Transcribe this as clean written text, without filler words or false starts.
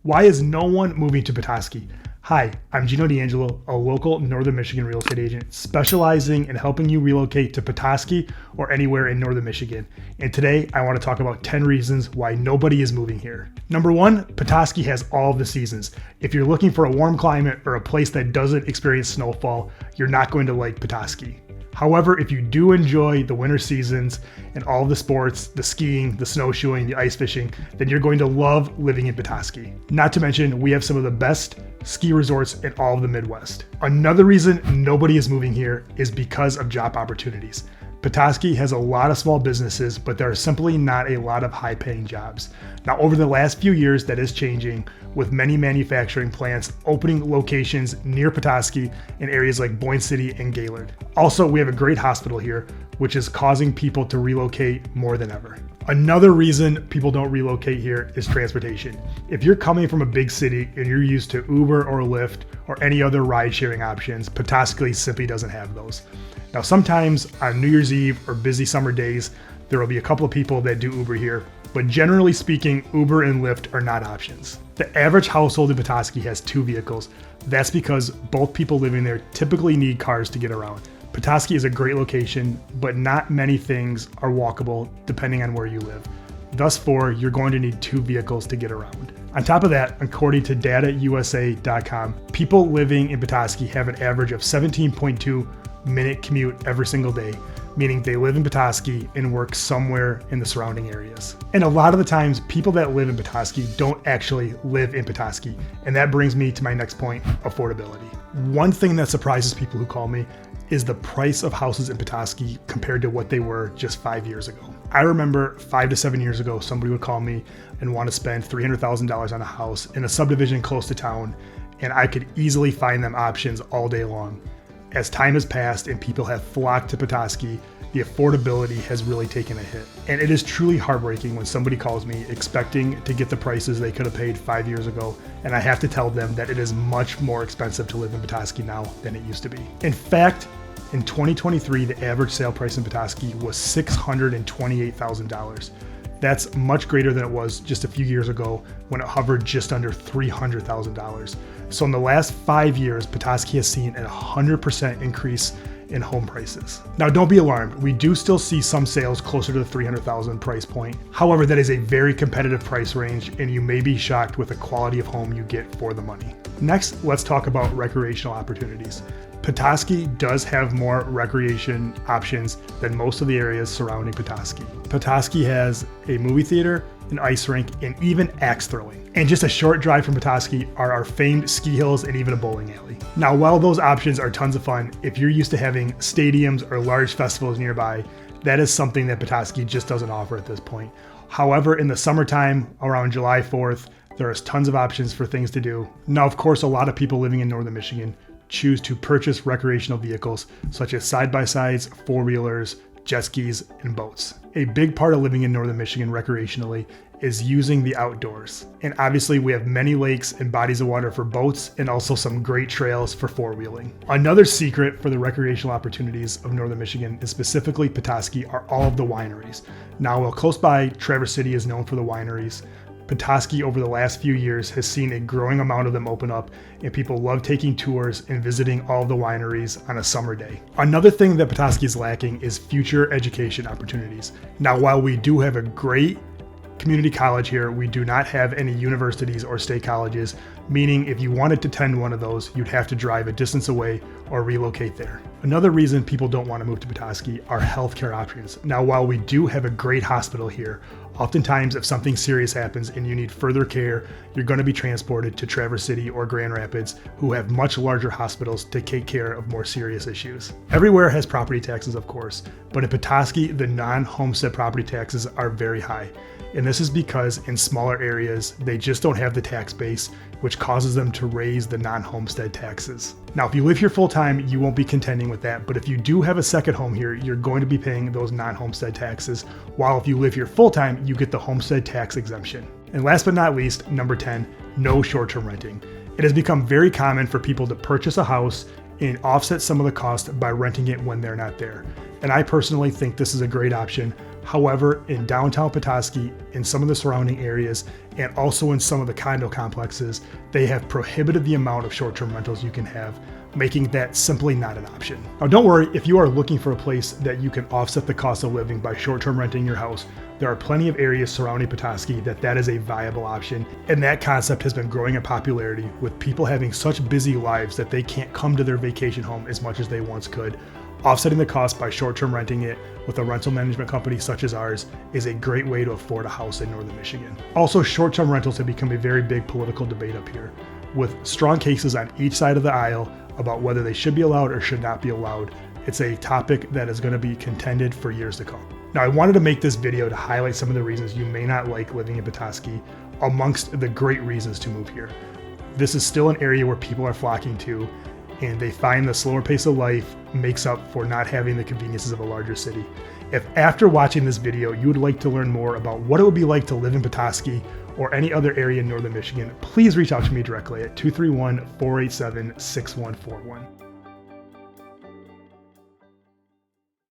Why is no one moving to Petoskey? Hi, I'm Geno 𝐍𝐸𝐺, a local Northern Michigan real estate agent specializing in helping you relocate to Petoskey or anywhere in Northern Michigan. And today I want to talk about 10 reasons why nobody is moving here. Number one, Petoskey has all of the seasons. If you're looking for a warm climate or a place that doesn't experience snowfall, you're not going to like Petoskey. However, if you do enjoy the winter seasons and all of the sports, the skiing, the snowshoeing, the ice fishing, then you're going to love living in Petoskey. Not to mention, we have some of the best ski resorts in all of the Midwest. Another reason nobody is moving here is because of job opportunities. Petoskey has a lot of small businesses, but there are simply not a lot of high-paying jobs. Now, over the last few years, that is changing, with many manufacturing plants opening locations near Petoskey in areas like Boyne City and Gaylord. Also, we have a great hospital here, which is causing people to relocate more than ever. Another reason people don't relocate here is transportation. If you're coming from a big city and you're used to Uber or Lyft or any other ride-sharing options, Petoskey simply doesn't have those. Now, sometimes on New Year's Eve or busy summer days, there will be a couple of people that do Uber here, but generally speaking, Uber and Lyft are not options. The average household in Petoskey has 2 vehicles. That's because both people living there typically need cars to get around. Petoskey is a great location, but not many things are walkable depending on where you live. Thus far, you're going to need 2 vehicles to get around. On top of that, according to data.USA.com, people living in Petoskey have an average of 17.2 minute commute every single day, meaning they live in Petoskey and work somewhere in the surrounding areas. And a lot of the times, people that live in Petoskey don't actually live in Petoskey. And that brings me to my next point, affordability. One thing that surprises people who call me is the price of houses in Petoskey compared to what they were just 5 years ago. I remember 5 to 7 years ago, somebody would call me and want to spend $300,000 on a house in a subdivision close to town, and I could easily find them options all day long. As time has passed and people have flocked to Petoskey, the affordability has really taken a hit. And it is truly heartbreaking when somebody calls me expecting to get the prices they could have paid 5 years ago, and I have to tell them that it is much more expensive to live in Petoskey now than it used to be. In fact, in 2023, the average sale price in Petoskey was $628,000. That's much greater than it was just a few years ago when it hovered just under $300,000. So in the last 5 years, Petoskey has seen a 100% increase in home prices. Now, don't be alarmed. We do still see some sales closer to the $300,000 price point. However, that is a very competitive price range, and you may be shocked with the quality of home you get for the money. Next, let's talk about recreational opportunities. Petoskey does have more recreation options than most of the areas surrounding Petoskey. Petoskey has a movie theater, an ice rink, and even axe throwing. And just a short drive from Petoskey are our famed ski hills and even a bowling alley. Now, while those options are tons of fun, if you're used to having stadiums or large festivals nearby, that is something that Petoskey just doesn't offer at this point. However, in the summertime, around July 4th, there is tons of options for things to do. Now, of course, a lot of people living in Northern Michigan choose to purchase recreational vehicles such as side-by-sides, four-wheelers, jet skis, and boats. A big part of living in Northern Michigan recreationally is using the outdoors. And obviously we have many lakes and bodies of water for boats and also some great trails for four-wheeling. Another secret for the recreational opportunities of Northern Michigan, and specifically Petoskey, are all of the wineries. Now, while close by, Traverse City is known for the wineries, Petoskey over the last few years has seen a growing amount of them open up, and people love taking tours and visiting all of the wineries on a summer day. Another thing that Petoskey is lacking is future education opportunities. Now, while we do have a great community college here, we do not have any universities or state colleges, meaning if you wanted to attend one of those, you'd have to drive a distance away or relocate there. Another reason people don't want to move to Petoskey are healthcare options. Now, while we do have a great hospital here, oftentimes if something serious happens and you need further care, you're going to be transported to Traverse City or Grand Rapids, who have much larger hospitals to take care of more serious issues. Everywhere has property taxes, of course, but in Petoskey, the non-homestead property taxes are very high. And this is because in smaller areas, they just don't have the tax base, which causes them to raise the non-homestead taxes. Now, if you live here full-time, you won't be contending with that, but if you do have a second home here, you're going to be paying those non-homestead taxes, while if you live here full-time, you get the homestead tax exemption. And last but not least, number 10, no short-term renting. It has become very common for people to purchase a house and offset some of the cost by renting it when they're not there. And I personally think this is a great option, However, in downtown Petoskey, in some of the surrounding areas, and also in some of the condo complexes, they have prohibited the amount of short-term rentals you can have, making that simply not an option. Now, don't worry, if you are looking for a place that you can offset the cost of living by short-term renting your house, there are plenty of areas surrounding Petoskey that is a viable option, and that concept has been growing in popularity with people having such busy lives that they can't come to their vacation home as much as they once could. Offsetting the cost by short-term renting it with a rental management company such as ours is a great way to afford a house in northern Michigan. Also, short-term rentals have become a very big political debate up here, with strong cases on each side of the aisle about whether they should be allowed or should not be allowed. It's a topic that is going to be contended for years to come. Now, I wanted to make this video to highlight some of the reasons you may not like living in Petoskey amongst the great reasons to move here. This is still an area where people are flocking to, and they find the slower pace of life makes up for not having the conveniences of a larger city. If after watching this video, you would like to learn more about what it would be like to live in Petoskey or any other area in northern Michigan, please reach out to me directly at 231-487-6141.